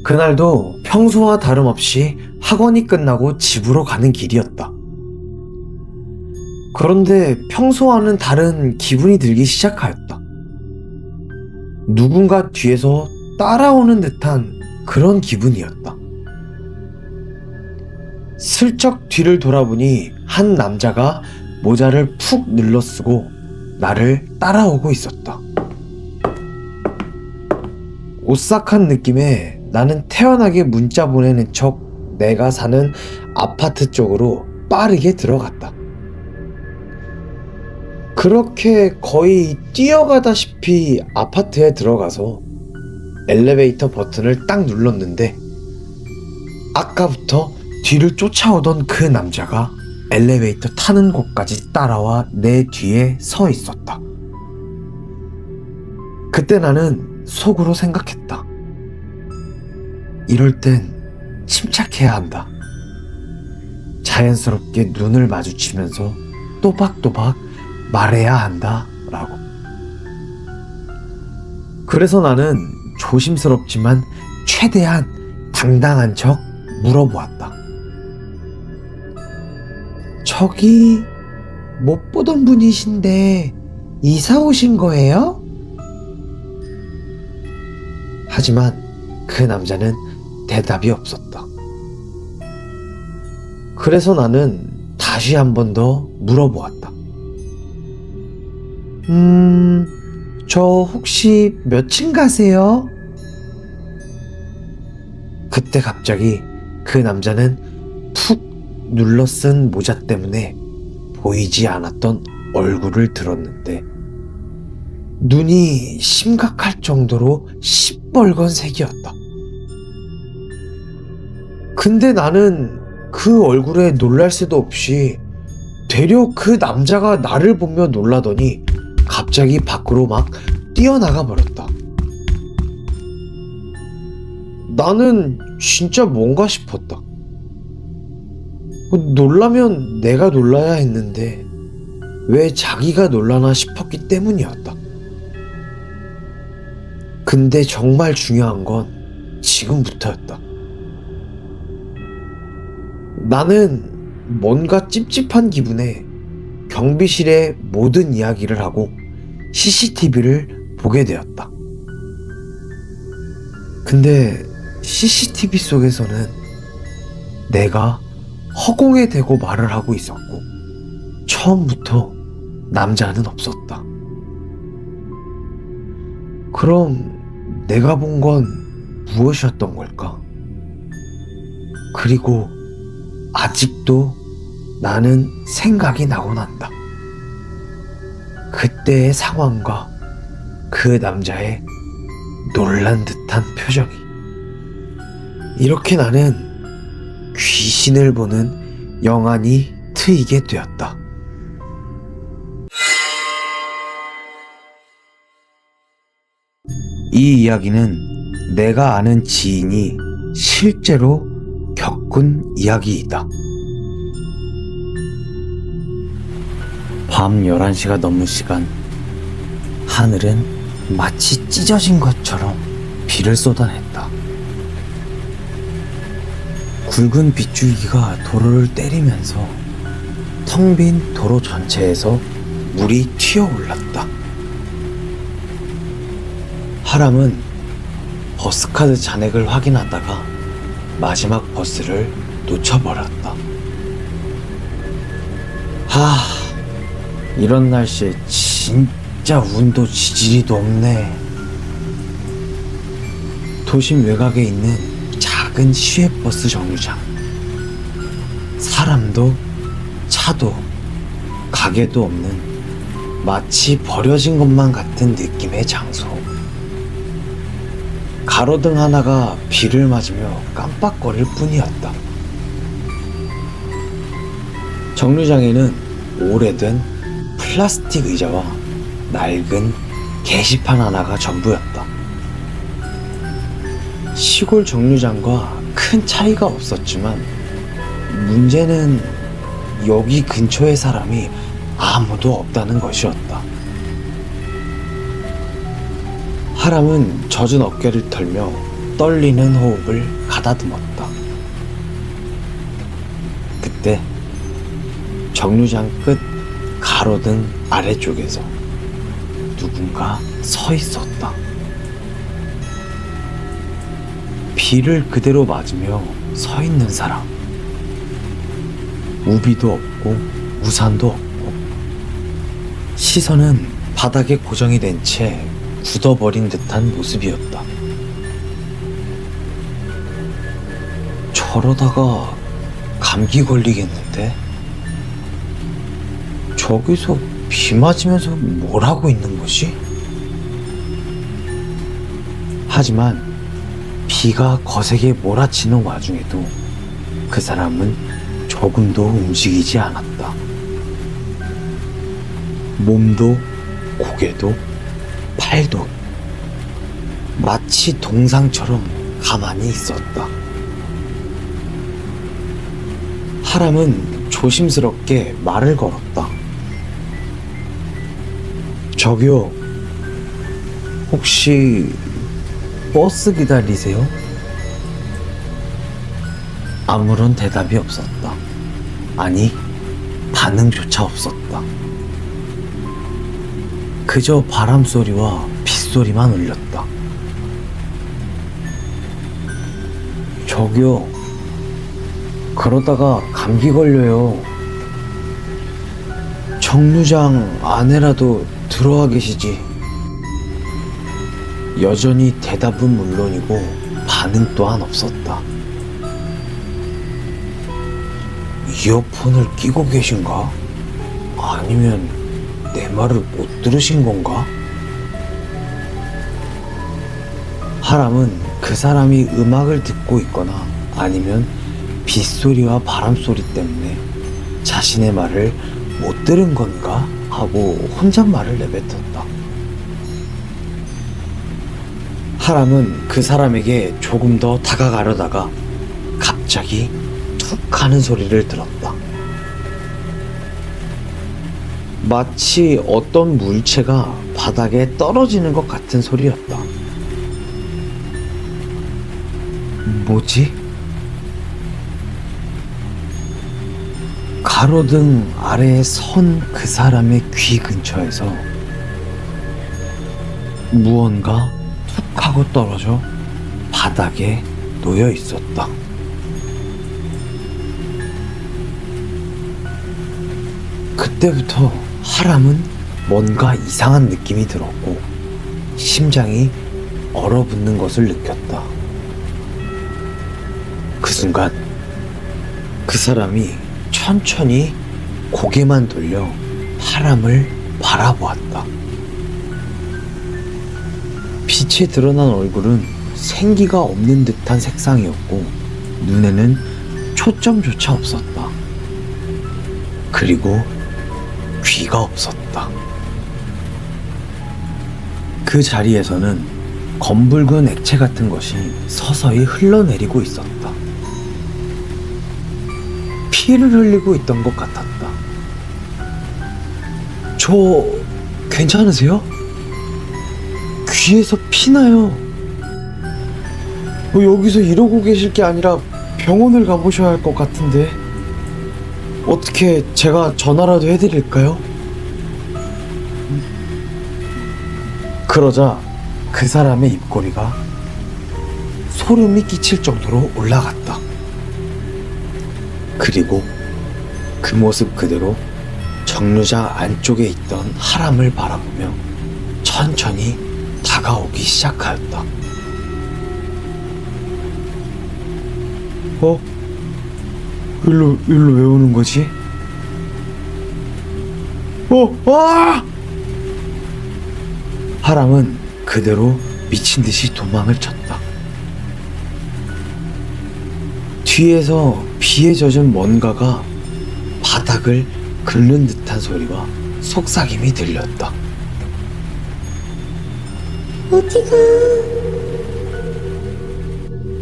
그날도 평소와 다름없이 학원이 끝나고 집으로 가는 길이었다. 그런데 평소와는 다른 기분이 들기 시작하였다. 누군가 뒤에서 따라오는 듯한 그런 기분이었다. 슬쩍 뒤를 돌아보니 한 남자가 모자를 푹 눌러쓰고 나를 따라오고 있었다. 오싹한 느낌에 나는 태연하게 문자 보내는 척 내가 사는 아파트 쪽으로 빠르게 들어갔다. 그렇게 거의 뛰어가다시피 아파트에 들어가서 엘리베이터 버튼을 딱 눌렀는데 아까부터 뒤를 쫓아오던 그 남자가 엘리베이터 타는 곳까지 따라와 내 뒤에 서 있었다. 그때 나는 속으로 생각했다. 이럴 땐 침착해야 한다. 자연스럽게 눈을 마주치면서 또박또박 말해야 한다 라고. 그래서 나는 조심스럽지만 최대한 당당한 척 물어보았다. 저기 못 보던 분이신데 이사 오신 거예요? 하지만 그 남자는 대답이 없었다. 그래서 나는 다시 한 번 더 물어보았다. 저 혹시 몇 층 가세요? 그때 갑자기 그 남자는 푹 눌러 쓴 모자 때문에 보이지 않았던 얼굴을 들었는데 눈이 심각할 정도로 시뻘건 색이었다. 근데 나는 그 얼굴에 놀랄 새도 없이 되려 그 남자가 나를 보며 놀라더니 갑자기 밖으로 막 뛰어나가 버렸다. 나는 진짜 뭔가 싶었다. 놀라면 내가 놀라야 했는데 왜 자기가 놀라나 싶었기 때문이었다. 근데 정말 중요한 건 지금부터였다. 나는 뭔가 찝찝한 기분에 경비실에 모든 이야기를 하고 CCTV를 보게 되었다. 근데 CCTV 속에서는 내가 허공에 대고 말을 하고 있었고 처음부터 남자는 없었다. 그럼 내가 본 건 무엇이었던 걸까? 그리고 아직도 나는 생각이 나곤 한다. 그때의 상황과 그 남자의 놀란 듯한 표정이. 이렇게 나는 귀신을 보는 영안이 트이게 되었다. 이 이야기는 내가 아는 지인이 실제로 겪은 이야기이다. 밤 11시가 넘은 시간, 하늘은 마치 찢어진 것처럼 비를 쏟아냈다. 굵은 빗줄기가 도로를 때리면서 텅 빈 도로 전체에서 물이 튀어올랐다. 하람은 버스카드 잔액을 확인하다가 마지막 버스를 놓쳐버렸다. 이런 날씨에 진짜 운도 지지리도 없네. 도심 외곽에 있는 작은 시외버스 정류장. 사람도 차도 가게도 없는 마치 버려진 것만 같은 느낌의 장소. 가로등 하나가 비를 맞으며 깜빡거릴 뿐이었다. 정류장에는 오래된 플라스틱 의자와 낡은 게시판 하나가 전부였다. 시골 정류장과 큰 차이가 없었지만 문제는 여기 근처에 사람이 아무도 없다는 것이었다. 하람은 젖은 어깨를 털며 떨리는 호흡을 가다듬었다. 그때 정류장 끝 가로등 아래쪽에서 누군가 서 있었다. 비를 그대로 맞으며 서 있는 사람. 우비도 없고 우산도 없고 시선은 바닥에 고정이 된 채 굳어버린 듯한 모습이었다. 저러다가 감기 걸리겠는데? 저기서 비 맞으면서 뭘 하고 있는 거지? 하지만 비가 거세게 몰아치는 와중에도 그 사람은 조금도 움직이지 않았다. 몸도 고개도 팔도 마치 동상처럼 가만히 있었다. 하람은 조심스럽게 말을 걸었다. 저기요, 혹시 버스 기다리세요? 아무런 대답이 없었다. 아니, 반응조차 없었다. 그저 바람소리와 빗소리만 울렸다. 저기요, 그러다가 감기 걸려요. 정류장 안에라도 들어와 계시지. 여전히 대답은 물론이고 반응 또한 없었다. 이어폰을 끼고 계신가? 아니면 내 말을 못 들으신 건가? 하람은 그 사람이 음악을 듣고 있거나 아니면 빗소리와 바람소리 때문에 자신의 말을 못 들은 건가 하고 혼잣말을 내뱉었다. 하람은 그 사람에게 조금 더 다가가려다가 갑자기 툭 하는 소리를 들었다. 마치 어떤 물체가 바닥에 떨어지는 것 같은 소리였다. 뭐지? 가로등 아래에 선 그 사람의 귀 근처에서 무언가 툭 하고 떨어져 바닥에 놓여 있었다. 그때부터 하람은 뭔가 이상한 느낌이 들었고 심장이 얼어붙는 것을 느꼈다. 그 순간 그 사람이 천천히 고개만 돌려 하람을 바라보았다. 빛에 드러난 얼굴은 생기가 없는 듯한 색상이었고 눈에는 초점조차 없었다. 그리고 귀가 없었다. 그 자리에서는 검붉은 액체 같은 것이 서서히 흘러내리고 있었다. 피를 흘리고 있던 것 같았다. 저 괜찮으세요? 귀에서 피나요. 여기서 이러고 계실 게 아니라 병원을 가보셔야 할 것 같은데 어떻게 제가 전화라도 해드릴까요? 그러자 그 사람의 입꼬리가 소름이 끼칠 정도로 올라갔다. 그리고 그 모습 그대로 정류장 안쪽에 있던 하람을 바라보며 천천히 다가오기 시작하였다. 일로 왜 오는 거지? 아! 하람은 그대로 미친 듯이 도망을 쳤다. 뒤에서 비에 젖은 뭔가가 바닥을 긁는 듯한 소리와 속삭임이 들렸다. 어디가?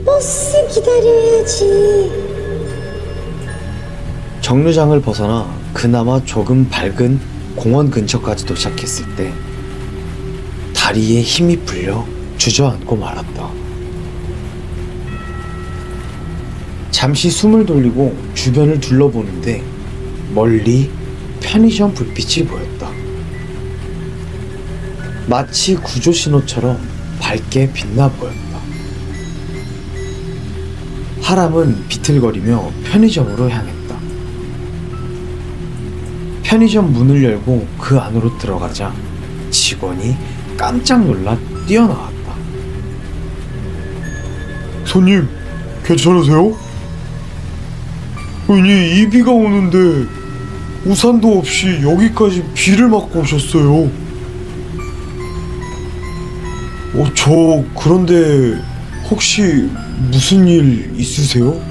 버스 기다려야지. 정류장을 벗어나 그나마 조금 밝은 공원 근처까지 도착했을 때 다리에 힘이 풀려 주저앉고 말았다. 잠시 숨을 돌리고 주변을 둘러보는데 멀리 편의점 불빛이 보였다. 마치 구조 신호처럼 밝게 빛나 보였다. 하람은 비틀거리며 편의점으로 향했다. 편의점 문을 열고 그 안으로 들어가자 직원이 깜짝 놀라 뛰어나왔다. 손님, 괜찮으세요? 아니, 이 비가 오는데 우산도 없이 여기까지 비를 맞고 오셨어요. 저 그런데 혹시 무슨 일 있으세요?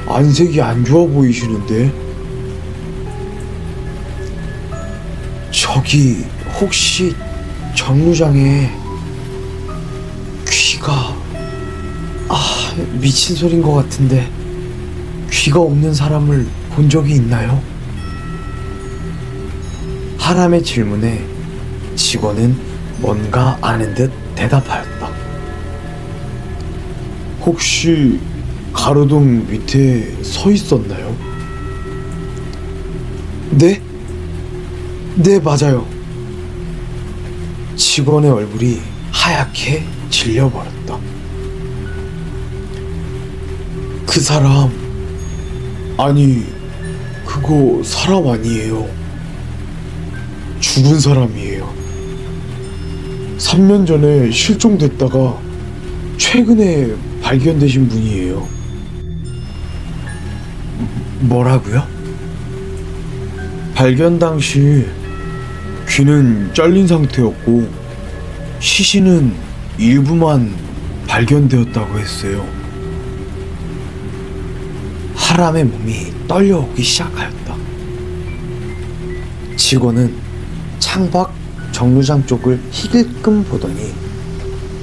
안색이 안 좋아 보이시는데. 저기 혹시 정류장에 귀가 미친 소린 것 같은데 귀가 없는 사람을 본 적이 있나요? 하람의 질문에 직원은 뭔가 아는 듯 대답하였다. 혹시 가로등 밑에 서 있었나요? 네? 네, 맞아요. 직원의 얼굴이 하얗게 질려버렸다. 그 사람, 아니, 그거 사람 아니에요. 죽은 사람이에요. 3년 전에 실종됐다가 최근에 발견되신 분이에요. 뭐라고요? 발견 당시 귀는 잘린 상태였고 시신은 일부만 발견되었다고 했어요. 하람의 몸이 떨려오기 시작하였다. 직원은 창밖 정류장 쪽을 희길끔 보더니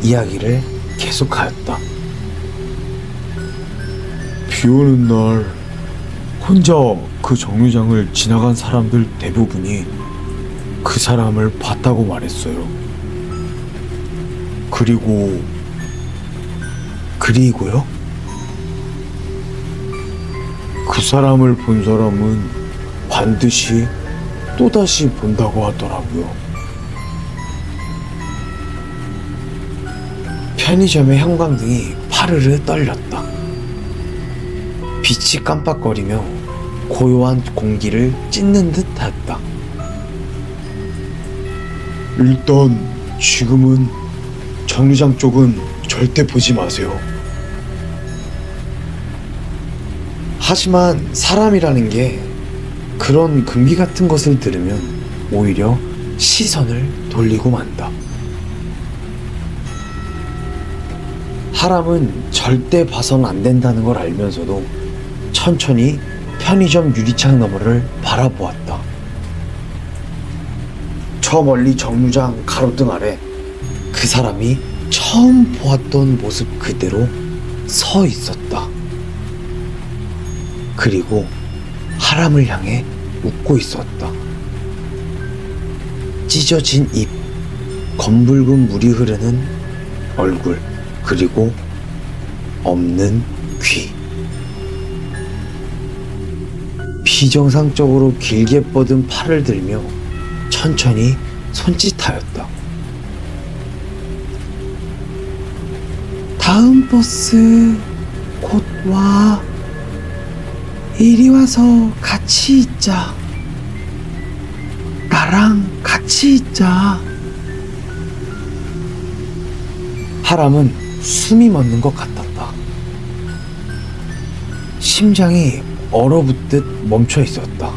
이야기를 계속하였다. 비 오는 날 혼자 그 정류장을 지나간 사람들 대부분이 그 사람을 봤다고 말했어요. 그리고요? 그 사람을 본 사람은 반드시 또다시 본다고 하더라고요. 편의점의 형광등이 파르르 떨렸다. 빛이 깜빡거리며 고요한 공기를 찢는 듯하였다. 일단 지금은 정류장 쪽은 절대 보지 마세요. 하지만 사람이라는 게 그런 금기 같은 것을 들으면 오히려 시선을 돌리고 만다. 하람은 절대 봐선 안 된다는 걸 알면서도 천천히 편의점 유리창 너머를 바라보았다. 저 멀리 정류장 가로등 아래 그 사람이 처음 보았던 모습 그대로 서 있었다. 그리고 하람을 향해 웃고 있었다. 찢어진 입, 검붉은 물이 흐르는 얼굴, 그리고 없는 귀. 비정상적으로 길게 뻗은 팔을 들며 천천히 손짓하였다. 다음 버스 곧 와. 이리 와서 같이 있자. 나랑 같이 있자. 하람은 숨이 멎는 것 같았다. 심장이 얼어붙듯 멈춰 있었다.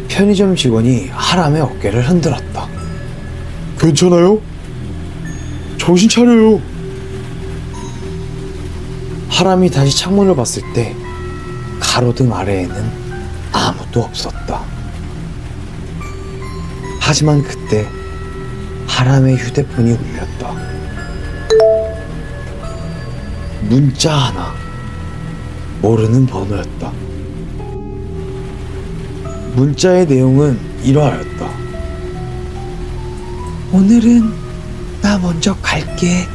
편의점 직원이 하람의 어깨를 흔들었다. 괜찮아요? 정신 차려요. 하람이 다시 창문을 봤을 때 가로등 아래에는 아무도 없었다. 하지만 그때 하람의 휴대폰이 울렸다. 문자 하나. 모르는 번호였다. 문자의 내용은 이러하였다. 오늘은 나 먼저 갈게.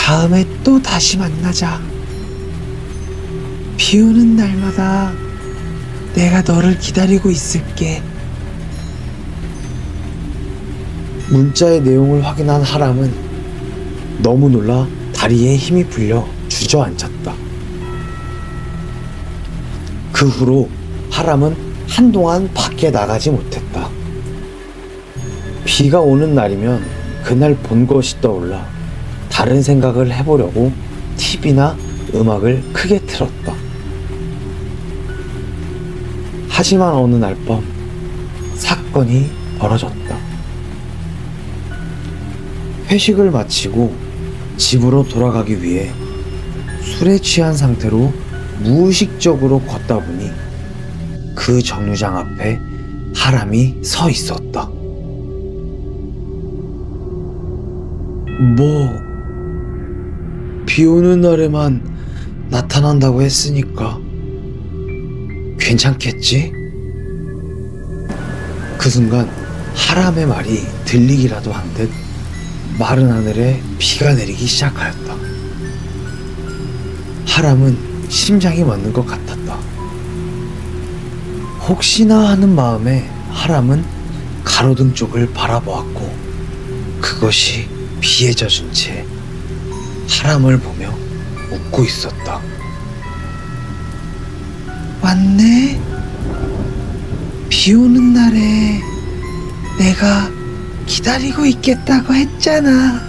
다음에 또 다시 만나자. 비 오는 날마다 내가 너를 기다리고 있을게. 문자의 내용을 확인한 하람은 너무 놀라 다리에 힘이 풀려 주저앉았다. 그 후로 하람은 한동안 밖에 나가지 못했다. 비가 오는 날이면 그날 본 것이 떠올라 다른 생각을 해보려고 TV나 음악을 크게 틀었다. 하지만 어느 날 밤 사건이 벌어졌다. 회식을 마치고 집으로 돌아가기 위해 술에 취한 상태로 무의식적으로 걷다 보니 그 정류장 앞에 하람이 서 있었다. 비 오는 날에만 나타난다고 했으니까 괜찮겠지? 그 순간 하람의 말이 들리기라도 한 듯 마른 하늘에 비가 내리기 시작하였다. 하람은 심장이 멎는 것 같았다. 혹시나 하는 마음에 하람은 가로등 쪽을 바라보았고 그것이 비에 젖은 채 하람을 보며 웃고 있었다. 왔네? 비 오는 날에 내가 기다리고 있겠다고 했잖아.